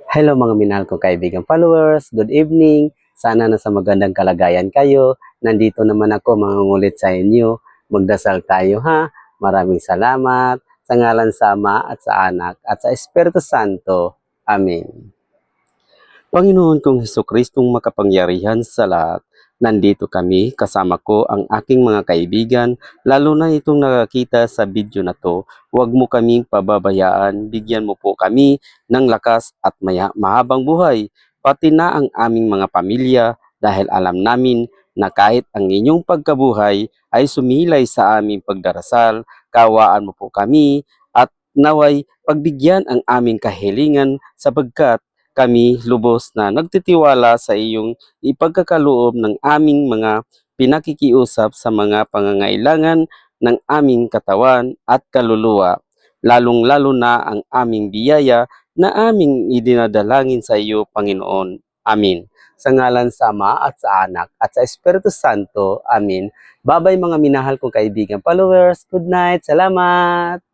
Hello mga minahal kong kaibigan followers, good evening. Sana nasa magandang kalagayan kayo. Nandito naman ako mangungulit sa inyo. Magdasal tayo ha. Maraming salamat sa ngalan sa Ama at sa Anak at sa Espiritu Santo. Amen. Panginoon kong Hesukristong makapangyarihan sa lahat, nandito kami, kasama ko ang aking mga kaibigan, lalo na itong nakakita sa video na to. Huwag mo kaming pababayaan, bigyan mo po kami ng lakas at mahabang buhay, pati na ang aming mga pamilya, dahil alam namin na kahit ang inyong pagkabuhay ay sumilay sa aming pagdarasal, kawaan mo po kami at naway pagbigyan ang aming kahilingan sapagkat kami lubos na nagtitiwala sa iyong ipagkakaloob ng aming mga pinakikiusap sa mga pangangailangan ng aming katawan at kaluluwa, lalong-lalo na ang aming biyaya na aming idinadalangin sa iyo, Panginoon. Amin. Sa ngalan sa Ama at sa Anak at sa Espiritu Santo. Amin. Babay mga minahal kong kaibigan followers. Good night. Salamat.